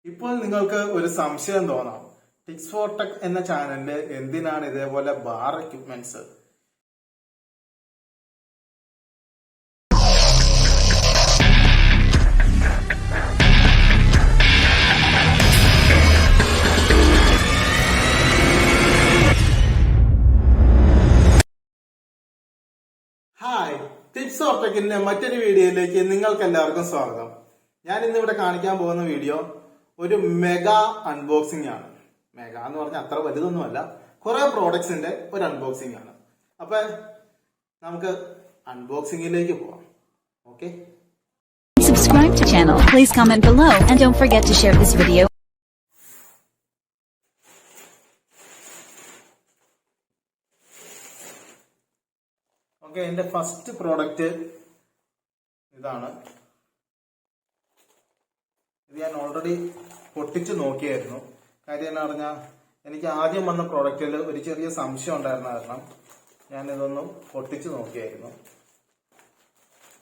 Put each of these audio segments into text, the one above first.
ഇപ്പോൾ നിങ്ങൾക്ക് ഒരു സംശയം തോന്നാം, ടിക്സ് ഫോർ ടെക് എന്ന ചാനലില് എന്തിനാണ് ഇതേപോലെ bar equipments? Hi, tips for ടെക്കിന്റെ മറ്റൊരു വീഡിയോയിലേക്ക് നിങ്ങൾക്ക് എല്ലാവർക്കും സ്വാഗതം. ഞാൻ ഇന്നിവിടെ കാണിക്കാൻ പോകുന്ന വീഡിയോ ഒരു മെഗാ അൺബോക്സിംഗ് ആണ്. മെഗാ എന്ന് പറഞ്ഞാൽ അത്ര വലുതൊന്നുമല്ല, കുറെ പ്രോഡക്ട്സിന്റെ ഒരു അൺബോക്സിംഗ് ആണ്. അപ്പൊ നമുക്ക് അൺബോക്സിംഗിലേക്ക് പോവാം. Okay, subscribe to channel, please comment below and don't forget to share this video. Okay, എന്റെ ഫസ്റ്റ് പ്രോഡക്റ്റ് ഇതാണ്. ഇത് ഞാൻ ഓൾറെഡി പൊട്ടിച്ചു നോക്കിയായിരുന്നു. കാര്യം എന്ന് പറഞ്ഞാൽ എനിക്ക് ആദ്യം വന്ന പ്രോഡക്റ്റിൽ ഒരു ചെറിയ സംശയം ഉണ്ടായിരുന്ന കാരണം ഞാൻ ഇതൊന്ന് പൊട്ടിച്ചു നോക്കിയായിരുന്നു.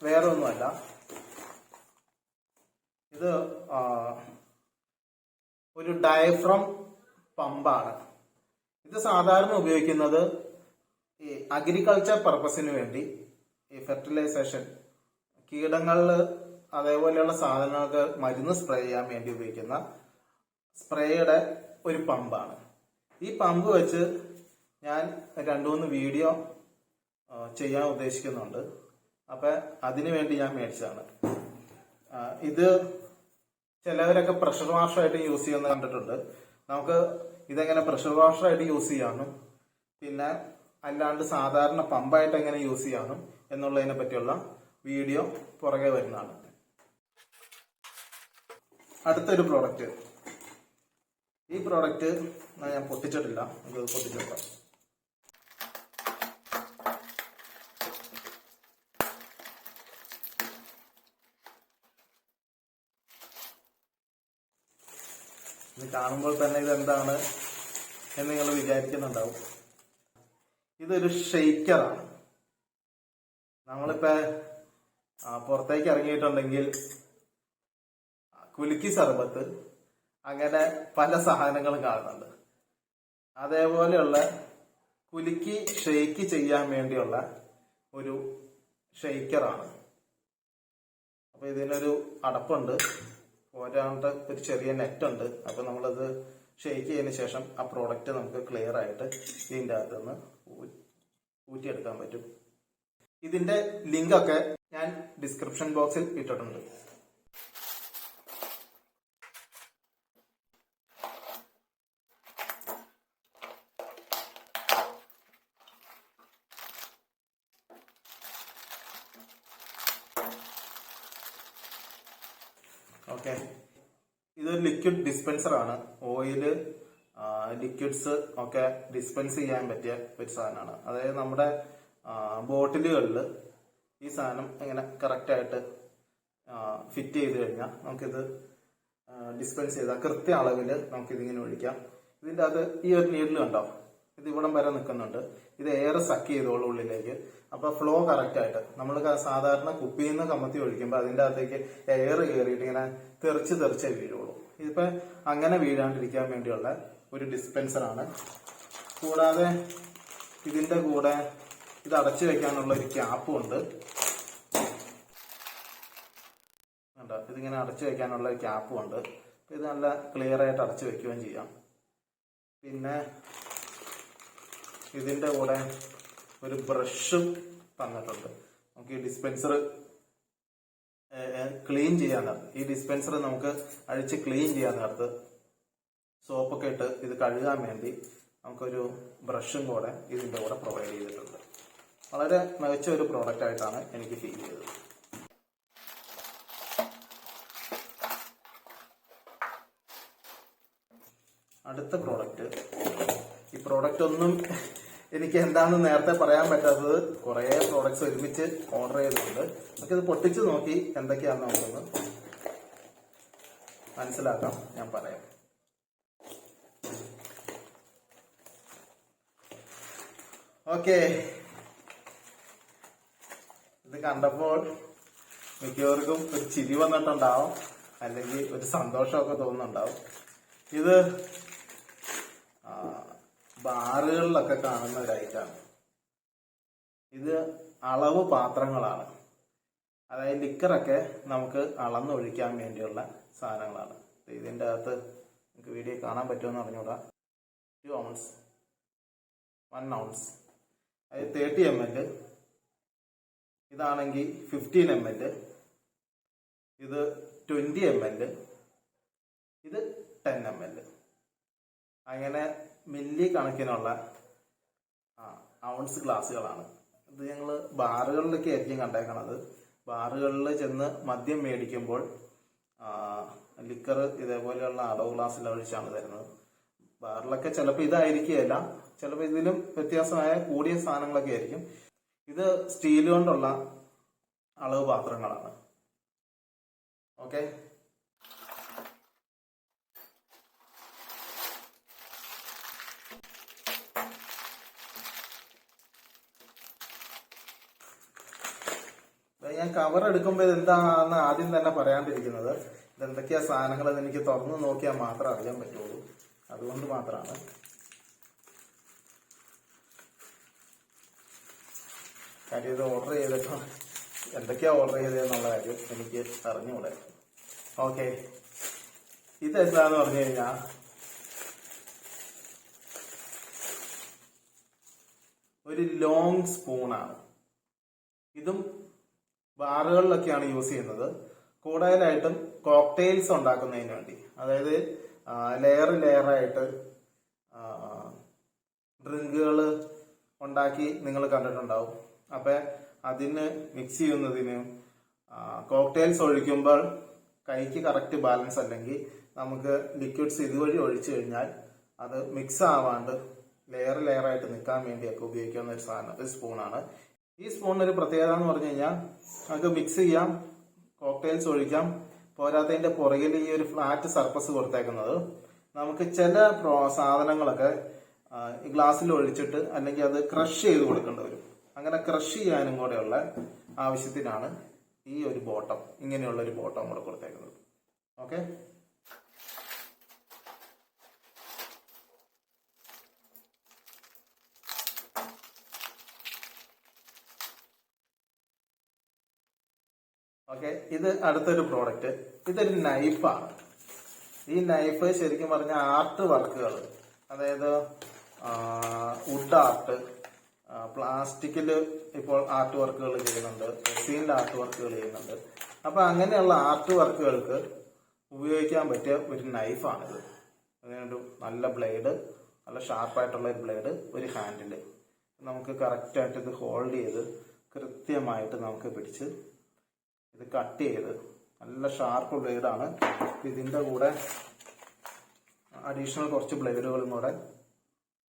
വേറെ ഒന്നുമല്ല, ഇത് ഒരു ഡയഫ്രം പമ്പാണ്. ഇത് സാധാരണ ഉപയോഗിക്കുന്നത് ഈ അഗ്രികൾച്ചർ പർപ്പസിന് വേണ്ടി, ഈ ഫെർട്ടിലൈസേഷൻ, കീടങ്ങളിൽ അതേപോലെയുള്ള സാധനങ്ങൾക്ക് മരുന്ന് സ്പ്രേ ചെയ്യാൻ വേണ്ടി ഉപയോഗിക്കുന്ന സ്പ്രേയുടെ ഒരു പമ്പാണ്. ഈ പമ്പ് വെച്ച് ഞാൻ 2-3 വീഡിയോ ചെയ്യാൻ ഉദ്ദേശിക്കുന്നുണ്ട്. അപ്പൊ അതിനു വേണ്ടി ഞാൻ മേടിച്ചതാണ്. ഇത് ചിലവരൊക്കെ പ്രഷർ വാഷറായിട്ട് യൂസ് ചെയ്യുന്നത് കണ്ടിട്ടുണ്ട്. നമുക്ക് ഇതെങ്ങനെ പ്രഷർ വാഷറായിട്ട് യൂസ് ചെയ്യാനും പിന്നെ അല്ലാണ്ട് സാധാരണ പമ്പായിട്ട് എങ്ങനെ യൂസ് ചെയ്യാനും എന്നുള്ളതിനെ പറ്റിയുള്ള വീഡിയോ പുറകെ വരുന്നതാണ്. അടുത്തൊരു പ്രോഡക്റ്റ്. ഈ പ്രോഡക്റ്റ് ഞാൻ പൊട്ടിച്ചിട്ടില്ല, നമുക്ക് പൊട്ടിച്ചെടുക്കാം. ഇത് കാണുമ്പോൾ തന്നെ ഇതെന്താണ് എന്ന് നിങ്ങൾ വിചാരിക്കുന്നുണ്ടാവും. ഇതൊരു ഷെയ്ക്കറാണ്. നമ്മളിപ്പോ പുറത്തേക്ക് ഇറങ്ങിയിട്ടുണ്ടെങ്കിൽ കുലുക്കി സർബത്ത് അങ്ങനെ പല സാധനങ്ങളും കാണുന്നുണ്ട്. അതേപോലെയുള്ള കുലുക്കി ഷെയ്ക്ക് ചെയ്യാൻ വേണ്ടിയുള്ള ഒരു ഷെയ്ക്കറാണ്. അപ്പൊ ഇതിനൊരു അടപ്പുണ്ട്, പോരാണ്ട് ഒരു ചെറിയ നെറ്റുണ്ട്. അപ്പൊ നമ്മളത് ഷെയ്ക്ക് ചെയ്തതിനു ശേഷം ആ പ്രോഡക്റ്റ് നമുക്ക് ക്ലിയർ ആയിട്ട് ഇതിൻ്റെ അകത്ത് നിന്ന് ഊറ്റിയെടുക്കാൻ പറ്റും. ഇതിന്റെ ലിങ്ക് ഒക്കെ ഞാൻ ഡിസ്ക്രിപ്ഷൻ ബോക്സിൽ ഇട്ടിട്ടുണ്ട്. ഓക്കെ, ഇതൊരു ലിക്വിഡ് ഡിസ്പെൻസർ ആണ്. ഓയില്, ലിക്വിഡ്സ് ഒക്കെ ഡിസ്പെൻസ് ചെയ്യാൻ പറ്റിയ ഒരു സാധനമാണ്. അതായത് നമ്മുടെ ബോട്ടിലുകളിൽ ഈ സാധനം ഇങ്ങനെ കറക്റ്റായിട്ട് ഫിറ്റ് ചെയ്ത് കഴിഞ്ഞാൽ നമുക്കിത് ഡിസ്പെൻസ് ചെയ്താൽ കൃത്യ അളവിൽ നമുക്കിതിങ്ങനെ ഒഴിക്കാം. ഇതിൻ്റെ അത് ഈ ഒരു നീഡിൽ കണ്ടോ, ഇത് ഇവിടം വരെ നിൽക്കുന്നുണ്ട്. ഇത് എയർ സക്ക് ചെയ്തോളൂ ഉള്ളിലേക്ക്. അപ്പൊ ഫ്ലോ കറക്റ്റ് ആയിട്ട് നമ്മൾ സാധാരണ കുപ്പിയിൽ നിന്ന് കമത്തി ഒഴിക്കുമ്പോൾ അതിൻ്റെ അകത്തേക്ക് എയർ കയറിയിട്ട് ഇങ്ങനെ തെറിച്ച് വീഴുള്ളൂ. ഇതിപ്പോ അങ്ങനെ വീഴാണ്ടിരിക്കാൻ വേണ്ടിയുള്ള ഒരു ഡിസ്പെൻസറാണ്. കൂടാതെ ഇതിന്റെ കൂടെ ഇത് അടച്ചു വെക്കാനുള്ള ഒരു ക്യാപ്പും ഉണ്ട്. ഇതിങ്ങനെ അടച്ചു വെക്കാനുള്ള ഒരു ക്യാപ്പും ഉണ്ട്. ഇത് നല്ല ക്ലിയർ ആയിട്ട് അടച്ചു വെക്കുകയും ചെയ്യാം. പിന്നെ ഇതിന്റെ കൂടെ ഒരു ബ്രഷും തന്നിട്ടുണ്ട്. നമുക്ക് ഈ ഡിസ്പെൻസർ ക്ലീൻ ചെയ്യാൻ നേരത്ത്, ഈ ഡിസ്പെൻസർ നമുക്ക് അഴിച്ച് ക്ലീൻ ചെയ്യാൻ നേരത്ത് സോപ്പൊക്കെ ഇട്ട് ഇത് കഴുകാൻ വേണ്ടി നമുക്കൊരു ബ്രഷും കൂടെ ഇതിന്റെ കൂടെ പ്രൊവൈഡ് ചെയ്തിട്ടുണ്ട്. വളരെ മികച്ച ഒരു പ്രോഡക്റ്റ് ആയിട്ടാണ് എനിക്ക് ഫീൽ ചെയ്തത്. അടുത്ത പ്രോഡക്റ്റ്, ഈ പ്രോഡക്റ്റ് ഒന്നും എനിക്ക് എന്താണെന്ന് നേരത്തെ പറയാൻ പറ്റാത്തത്, കുറെ പ്രോഡക്ട്സ് ഒരുമിച്ച് ഓർഡർ ചെയ്തിട്ടുണ്ട്. നമുക്കിത് പൊട്ടിച്ച് നോക്കി എന്തൊക്കെയാണെന്ന് നമുക്കൊന്ന് മനസ്സിലാക്കാം, ഞാൻ പറയാം. ഓക്കെ, ഇത് കണ്ടപ്പോൾ മിക്കവർക്കും ഒരു ചിരി വന്നിട്ടുണ്ടാവും. അല്ലെങ്കിൽ ഒരു സന്തോഷമൊക്കെ തോന്നുന്നുണ്ടാവും. ഇത് ബാറുകളിലൊക്കെ കാണുന്ന ഒരു ഐറ്റാണ്. ഇത് അളവ് പാത്രങ്ങളാണ്. അതായത് ലിക്കറൊക്കെ നമുക്ക് അളന്നൊഴിക്കാൻ വേണ്ടിയുള്ള സാധനങ്ങളാണ്. ഇതിൻ്റെ അകത്ത് നമുക്ക് വീഡിയോ കാണാൻ പറ്റുമെന്ന് പറഞ്ഞുകൂടാ. 2 ounce, 1 ounce, അതായത് 30 ml. ഇതാണെങ്കിൽ 15 ml, ഇത് 20 ml, ഇത് 10 ml. അങ്ങനെ മില്ലി കണക്കിനുള്ള ഔൺസ് ഗ്ലാസ്സുകളാണ്. ഇത് ഞങ്ങൾ ബാറുകളിലൊക്കെ ആയിരിക്കും കണ്ടേക്കണത്. ബാറുകളിൽ ചെന്ന് മദ്യം മേടിക്കുമ്പോൾ ലിക്കർ ഇതേപോലെയുള്ള അളവ് ഗ്ലാസ്സിൽ ഒഴിച്ചാണ് തരുന്നത്. ബാറിലൊക്കെ ചിലപ്പോൾ ഇതായിരിക്കുകയില്ല, ചിലപ്പോൾ ഇതിലും വ്യത്യാസമായ കൂടിയ സാധനങ്ങളൊക്കെ ആയിരിക്കും. ഇത് സ്റ്റീൽ കൊണ്ടുള്ള അളവ് പാത്രങ്ങളാണ്. ഓക്കെ, ഞാൻ കവർ എടുക്കുമ്പോൾ ഇത് എന്താണെന്ന് ആദ്യം തന്നെ പറയാണ്ടിരിക്കുന്നത്. ഇതെന്തൊക്കെയാ സാധനങ്ങൾ എന്ന് എനിക്ക് തുറന്നു നോക്കിയാൽ മാത്രമേ അറിയാൻ പറ്റുള്ളൂ. അതുകൊണ്ട് മാത്രമാണ്. കാര്യം ഇത് ഓർഡർ ചെയ്തിട്ട് എന്തൊക്കെയാ ഓർഡർ ചെയ്തതെന്നുള്ള കാര്യം എനിക്ക് അറിഞ്ഞുകൂടെ. ഓക്കെ, ഇത് എന്താന്ന് പറഞ്ഞു കഴിഞ്ഞാൽ ഒരു ലോങ് സ്പൂണാണ്. ഇതും ബാറുകളിലൊക്കെയാണ് യൂസ് ചെയ്യുന്നത്. കൂടുതലായിട്ടും കോക്ടെയിൽസ് ഉണ്ടാക്കുന്നതിന് വേണ്ടി. അതായത് ലെയറായിട്ട് ഡ്രിങ്കുകൾ ഉണ്ടാക്കി നിങ്ങൾ കണ്ടിട്ടുണ്ടാവും. അപ്പൊ അതിന് മിക്സ് ചെയ്യുന്നതിന് കോക്ടെയിൽസ് ഒഴിക്കുമ്പോൾ കൈക്ക് കറക്റ്റ് ബാലൻസ് അല്ലെങ്കിൽ നമുക്ക് ലിക്വിഡ്സ് ഇതുവഴി ഒഴിച്ചു കഴിഞ്ഞാൽ അത് മിക്സ് ആവാണ്ട് ലെയറായിട്ട് നിൽക്കാൻ വേണ്ടിയൊക്കെ ഉപയോഗിക്കുന്ന ഒരു സ്പൂണാണ്. ഈ സ്പൂണിന് ഒരു പ്രത്യേകത എന്ന് പറഞ്ഞു കഴിഞ്ഞാൽ നമുക്ക് മിക്സ് ചെയ്യാം, കോക്ടെയിൽസ് ഒഴിക്കാം. പോരാത്തതിന്റെ പുറകിൽ ഈ ഒരു ഫ്ലാറ്റ് സർഫസ് കൊടുത്തേക്കുന്നത് നമുക്ക് ചില സാധനങ്ങളൊക്കെ ഈ ഗ്ലാസ്സിൽ ഒഴിച്ചിട്ട് അല്ലെങ്കിൽ അത് ക്രഷ് ചെയ്ത് കൊടുക്കേണ്ടി വരും. അങ്ങനെ ക്രഷ് ചെയ്യാനും കൂടെയുള്ള ആവശ്യത്തിനാണ് ഈ ഒരു ബോട്ടം, ഇങ്ങനെയുള്ള ഒരു ബോട്ടം കൂടെ കൊടുത്തേക്കുന്നത്. ഓക്കെ, ഓക്കെ, ഇത് അടുത്തൊരു പ്രോഡക്റ്റ്. ഇതൊരു നൈഫാണ്. ഈ നൈഫ് ശരിക്കും പറഞ്ഞ ആർട്ട് വർക്കുകൾ, അതായത് വുഡ് ആർട്ട്, പ്ലാസ്റ്റിക്കിൽ ഇപ്പോൾ ആർട്ട് വർക്കുകൾ ചെയ്യുന്നുണ്ട്, റെസിനിൽ ആർട്ട് വർക്കുകൾ ചെയ്യുന്നുണ്ട്. അപ്പൊ അങ്ങനെയുള്ള ആർട്ട് വർക്കുകൾക്ക് ഉപയോഗിക്കാൻ പറ്റിയ ഒരു നൈഫാണിത്. അതിനൊരു നല്ല ബ്ലേഡ്, നല്ല ഷാർപ്പായിട്ടുള്ള ഒരു ബ്ലേഡ്, ഒരു ഹാൻഡില്. നമുക്ക് കറക്റ്റായിട്ട് ഇത് ഹോൾഡ് ചെയ്ത് കൃത്യമായിട്ട് നമുക്ക് പിടിച്ച് ഇത് കട്ട് ചെയ്ത്, നല്ല ഷാർപ്പ് ബ്ലേഡാണ്. ഇതിന്റെ കൂടെ അഡീഷണൽ കുറച്ച് ബ്ലേഡുകളും കൂടെ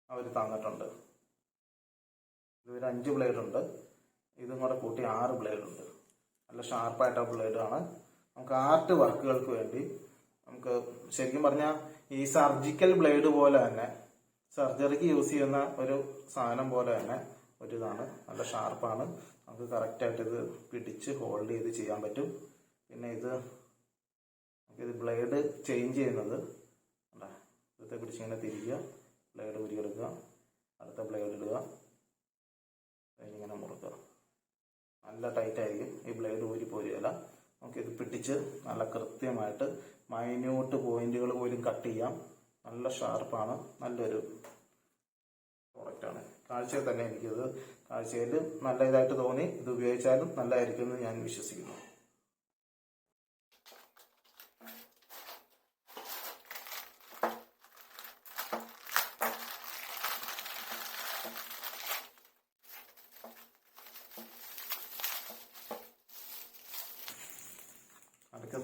അവർ തന്നിട്ടുണ്ട്. ഇതൊരു 5 ബ്ലേഡ് ഉണ്ട്. ഇതും കൂടെ കൂട്ടി 6 ബ്ലേഡ് ഉണ്ട്. നല്ല ഷാർപ്പായിട്ടുള്ള ബ്ലേഡാണ്. നമുക്ക് ആർട്ട് വർക്കുകൾക്ക് വേണ്ടി, നമുക്ക് ശരിക്കും പറഞ്ഞാൽ ഈ സർജിക്കൽ ബ്ലേഡ് പോലെ തന്നെ, സർജറിക്ക് യൂസ് ചെയ്യുന്ന ഒരു സാധനം പോലെ തന്നെ ഒരിതാണ്. നല്ല ഷാർപ്പാണ്. നമുക്ക് കറക്റ്റായിട്ട് ഇത് പിടിച്ച് ഹോൾഡ് ചെയ്ത് ചെയ്യാൻ പറ്റും. പിന്നെ ഇത് ബ്ലേഡ് ചേഞ്ച് ചെയ്യുന്നത് ഇതൊക്കെ പിടിച്ചിങ്ങനെ തിരിക്കുക, ബ്ലേഡ് ഊരിയെടുക്കുക, അടുത്ത ബ്ലേഡ് ഇടുക, ഇങ്ങനെ മുറുക്കുക. നല്ല ടൈറ്റ് ആയിരിക്കും. ഈ ബ്ലേഡ് ഊരി പോരുകയില്ല. നമുക്കിത് പിടിച്ച് നല്ല കൃത്യമായിട്ട് മൈന്യൂട്ട് പോയിന്റുകൾ പോലും കട്ട് ചെയ്യാം. നല്ല ഷാർപ്പാണ്. നല്ലൊരു പ്രോഡക്റ്റാണ്. കാഴ്ചയിൽ തന്നെ എനിക്കിത് കാഴ്ചയിൽ നല്ല ഇതായിട്ട് തോന്നി. ഇത് ഉപയോഗിച്ചാലും നല്ലതായിരിക്കും എന്ന് ഞാൻ വിശ്വസിക്കുന്നു. അടുത്ത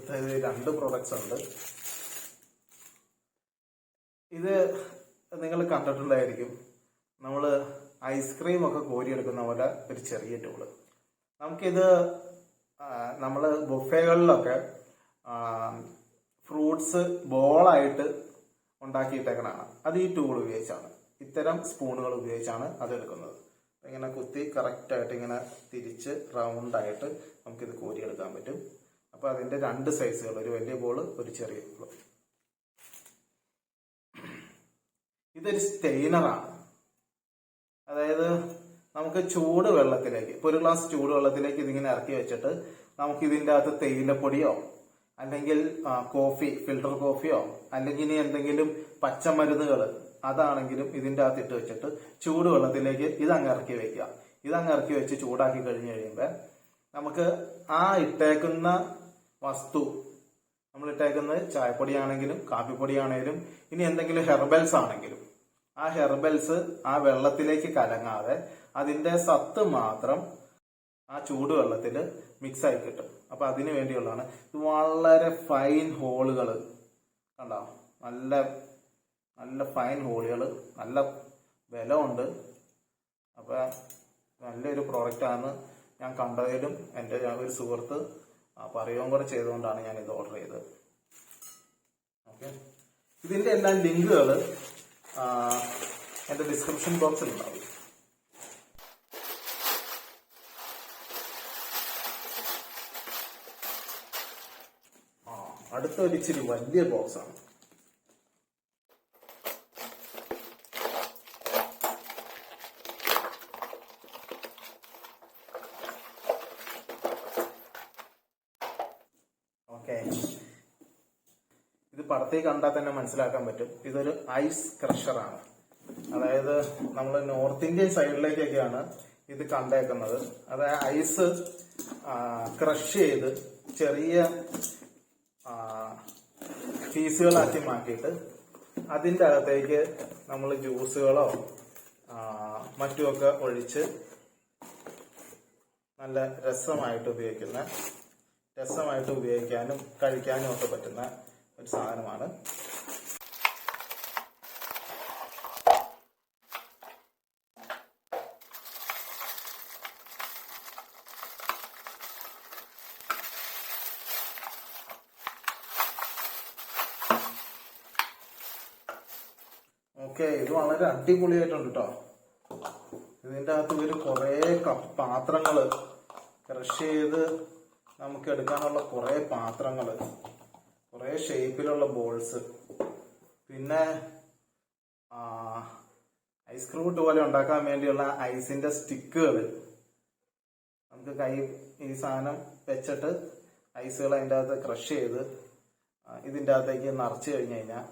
2 പ്രോഡക്ട്സ് ഉണ്ട്. ഇത് നിങ്ങൾ കണ്ടിട്ടുണ്ടായിരിക്കും. നമ്മൾ ഐസ്ക്രീം ഒക്കെ കോരിയെടുക്കുന്ന പോലെ ഒരു ചെറിയ ടൂള്. നമുക്കിത് നമ്മൾ ബുഫേകളിലൊക്കെ ഫ്രൂട്ട്സ് ബോളായിട്ട് ഉണ്ടാക്കിയിട്ടേക്കണാണ്. അത് ഈ ടൂൾ ഉപയോഗിച്ചാണ്, ഇത്തരം സ്പൂണുകൾ ഉപയോഗിച്ചാണ് അതെടുക്കുന്നത്. ഇങ്ങനെ കുത്തി കറക്റ്റായിട്ട് ഇങ്ങനെ തിരിച്ച് റൗണ്ടായിട്ട് നമുക്കിത് കോരിയെടുക്കാൻ പറ്റും. അപ്പൊ അതിന്റെ 2 സൈസുകൾ, ഒരു വലിയ ബോള്, ഒരു ചെറിയ ബോള്. ഇതൊരു സ്റ്റെയിനറാണ്. അതായത് നമുക്ക് ചൂട് വെള്ളത്തിലേക്ക്, ഇപ്പൊ ഒരു ഗ്ലാസ് ചൂട് വെള്ളത്തിലേക്ക് ഇതിങ്ങനെ ഇറക്കി വെച്ചിട്ട് നമുക്ക് ഇതിന്റെ അകത്ത് തേയിലപ്പൊടിയോ അല്ലെങ്കിൽ കോഫി, ഫിൽട്ടർ കോഫിയോ അല്ലെങ്കിൽ ഇനി എന്തെങ്കിലും പച്ചമരുന്നുകൾ അതാണെങ്കിലും ഇതിന്റെ അകത്ത് ഇട്ട് വെച്ചിട്ട് ചൂട് വെള്ളത്തിലേക്ക് ഇതങ്ങ് ഇറക്കി വെക്കുക. ഇതങ്ങ് ഇറക്കി വെച്ച് ചൂടാക്കി കഴിഞ്ഞു കഴിയുമ്പോൾ നമുക്ക് ആ ഇട്ടേക്കുന്ന വസ്തു, നമ്മൾ ഇട്ടേക്കുന്നത് ചായപ്പൊടിയാണെങ്കിലും കാപ്പിപ്പൊടിയാണെങ്കിലും ഇനി എന്തെങ്കിലും ഹെർബൽസ് ആണെങ്കിലും ആ ഹെർബൽസ് ആ വെള്ളത്തിലേക്ക് കലങ്ങാതെ അതിന്റെ സത്ത് മാത്രം ആ ചൂടുവെള്ളത്തിൽ മിക്സ് ആയി കിട്ടും. അപ്പൊ അതിനു വേണ്ടിയുള്ളതാണ്. ഇത് വളരെ ഫൈൻ ഹോളുകൾ കണ്ടോ, നല്ല നല്ല ഫൈൻ ഹോളുകൾ, നല്ല ബലമുണ്ട്. അപ്പൊ നല്ലൊരു പ്രോഡക്റ്റ് ആണ്. ഞാൻ കണ്ടതിലും എൻ്റെ ഒരു സുഹൃത്ത് പറയുകയും കൂടെ ചെയ്തുകൊണ്ടാണ് ഞാൻ ഇത് ഓർഡർ ചെയ്തത്. ഓക്കെ, ഇതിന്റെ എല്ലാം ലിങ്കുകൾ എന്റെ ഡിസ്ക്രിപ്ഷൻ ബോക്സിൽ ഉണ്ടാവും. അടുത്ത ഒരു ഇച്ചിരി വലിയ ബോക്സ് ആണ്. ഓക്കെ, ഇത് പടത്തേക്ക് കണ്ടാൽ തന്നെ മനസ്സിലാക്കാൻ പറ്റും. ഇതൊരു ഐസ് ക്രഷറാണ്. അതായത് നമ്മൾ നോർത്ത് ഇന്ത്യൻ സൈഡിലേക്കൊക്കെയാണ് ഇത് കണ്ടേക്കുന്നത്. അതായത് ഐസ് ക്രഷ് ചെയ്ത് ചെറിയ പീസുകളാക്കി മാറ്റിയിട്ട് അതിൻ്റെ അകത്തേക്ക് നമ്മൾ ജ്യൂസുകളോ മറ്റുമൊക്കെ ഒഴിച്ച് നല്ല രസമായിട്ട് ഉപയോഗിക്കാനും കഴിക്കാനും ഒക്കെ പറ്റുന്ന ഒരു സാധനമാണ്. ഓക്കെ, ഇത് വളരെ അടിപൊളിയായിട്ടുണ്ട് കേട്ടോ. ഇതിൻ്റെ അകത്ത് ഒരു കുറേ പാത്രങ്ങള് ക്രഷ് ചെയ്ത് നമുക്ക് എടുക്കാനുള്ള കുറേ പാത്രങ്ങള്, കുറേ ഷേപ്പിലുള്ള ബോൾസ്, പിന്നെ ഐസ് ക്രൂട്ട് പോലെ ഉണ്ടാക്കാൻ വേണ്ടിയുള്ള ഐസിന്റെ സ്റ്റിക്കുകൾ. നമുക്ക് ഈ സാധനം വെച്ചിട്ട് ഐസുകൾ അതിൻ്റെ അകത്ത് ക്രഷ് ചെയ്ത് ഇതിൻ്റെ അകത്തേക്ക് നിറച്ച് കഴിഞ്ഞ് കഴിഞ്ഞാൽ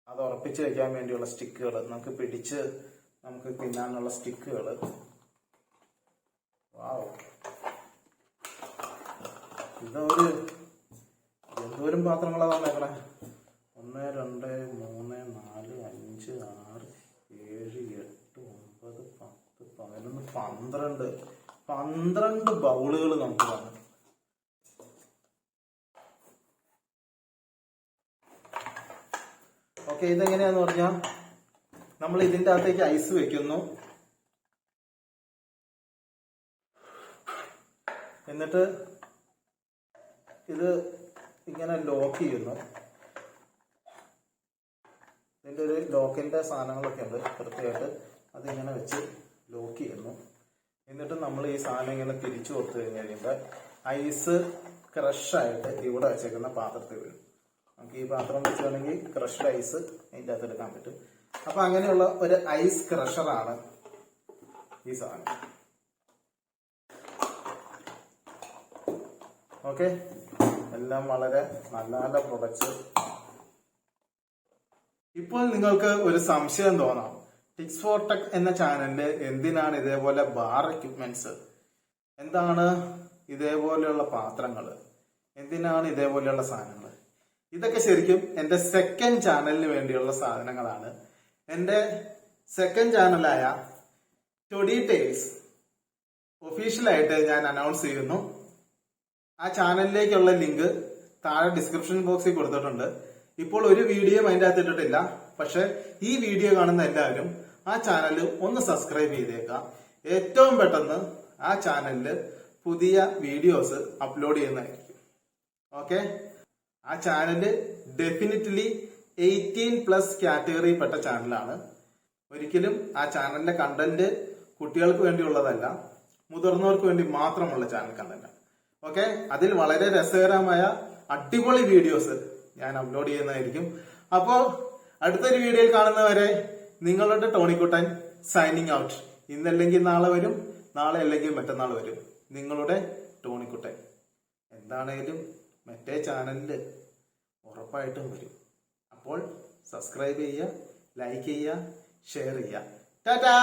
അത് ഉറപ്പിച്ച് വെക്കാൻ വേണ്ടിയുള്ള സ്റ്റിക്കുകൾ, നമുക്ക് പിടിച്ച് നമുക്ക് തിന്നാനുള്ള സ്റ്റിക്കുകൾ. വാവ്, ഇതൊരു എന്തോരം പാത്രങ്ങളാണ് വന്നേക്കണേ. 1 2 3 4 5 6 7 8 9 10 11 12 ബൗളുകൾ നമുക്ക് കാണാം. ഓക്കെ, ഇതെങ്ങനെയാന്ന് പറഞ്ഞാൽ നമ്മൾ ഇതിൻ്റെ അകത്തേക്ക് ഐസ് വെക്കുന്നു, എന്നിട്ട് ഇത് ഇങ്ങനെ ലോക്ക് ചെയ്യുന്നു. ഇതിൻ്റെ ഒരു ലോക്കിന്റെ സാധനങ്ങളൊക്കെ ഉണ്ട് പ്രത്യേകമായിട്ട്. അതിങ്ങനെ വെച്ച് ലോക്ക് ചെയ്യുന്നു. എന്നിട്ട് നമ്മൾ ഈ സാധനം ഇങ്ങനെ തിരിച്ചു കൊടുത്തു കഴിഞ്ഞ് കഴിയുമ്പോൾ ഐസ് ക്രഷായിട്ട് ഇവിടെ വെച്ചേക്കുന്ന പാത്രത്തിൽ വീഴും. നമുക്ക് ഈ പാത്രം വെച്ച് വേണമെങ്കിൽ ക്രഷ്ഡ് ഐസ് അതിൻ്റെ അകത്ത് എടുക്കാൻ പറ്റും. അപ്പൊ അങ്ങനെയുള്ള ഒരു ഐസ് ക്രഷറാണ് ഈ സാധനം. ഓക്കെ, എല്ലാം വളരെ നല്ല നല്ല പ്രൊഡക്ട്സ്. ഇപ്പോൾ നിങ്ങൾക്ക് ഒരു സംശയം തോന്നാം, ടിക്സ് ഫോർ ടെക് എന്ന ചാനലില് എന്തിനാണ് ഇതേപോലെ ബാർ എക്യുപ്മെന്റ്സ്, എന്താണ് ഇതേപോലെയുള്ള പാത്രങ്ങൾ, എന്തിനാണ് ഇതേപോലെയുള്ള സാധനങ്ങൾ? ഇതൊക്കെ ശരിക്കും എന്റെ സെക്കൻഡ് ചാനലിന് വേണ്ടിയുള്ള സാധനങ്ങളാണ്. എന്റെ സെക്കൻഡ് ചാനലായ ടോഡി ടേൽസ് ഒഫീഷ്യലായിട്ട് ഞാൻ അനൗൺസ് ചെയ്യുന്നു. ആ ചാനലിലേക്കുള്ള ലിങ്ക് താഴെ ഡിസ്ക്രിപ്ഷൻ ബോക്സിൽ കൊടുത്തിട്ടുണ്ട്. ഇപ്പോൾ ഒരു വീഡിയോയും അതിൻ്റെ അകത്ത് ഇട്ടിട്ടില്ല. പക്ഷെ ഈ വീഡിയോ കാണുന്ന എല്ലാവരും ആ ചാനൽ ഒന്ന് സബ്സ്ക്രൈബ് ചെയ്തേക്കാം. ഏറ്റവും പെട്ടെന്ന് ആ ചാനലിൽ പുതിയ വീഡിയോസ് അപ്ലോഡ് ചെയ്യുന്നതായിരിക്കും. ഓക്കെ, ആ ചാനല് ഡെഫിനറ്റ്ലി 18+ കാറ്റഗറി പെട്ട ചാനലാണ്. ഒരിക്കലും ആ ചാനലിന്റെ കണ്ടന്റ് കുട്ടികൾക്ക് വേണ്ടിയുള്ളതല്ല, മുതിർന്നവർക്ക് വേണ്ടി മാത്രമുള്ള ചാനൽ കണ്ടന്റ്. ഓക്കെ, അതിൽ വളരെ രസകരമായ അടിപൊളി വീഡിയോസ് ഞാൻ അപ്ലോഡ് ചെയ്യുന്നതായിരിക്കും. അപ്പോ അടുത്തൊരു വീഡിയോയിൽ കാണുന്നവരെ നിങ്ങളുടെ ടോണിക്കുട്ടൻ സൈനിങ് ഔട്ട്. ഇന്നല്ലെങ്കിൽ നാളെ വരും, നാളെ അല്ലെങ്കിൽ മറ്റന്നാൾ വരും. നിങ്ങളുടെ ടോണിക്കുട്ടൻ. എന്താണേലും മറ്റേ ചാനലില് ഉറപ്പായിട്ടും വരും. അപ്പോൾ സബ്സ്ക്രൈബ് ചെയ്യുക, ലൈക്ക് ചെയ്യുക, ഷെയർ ചെയ്യുക. ടാറ്റാ.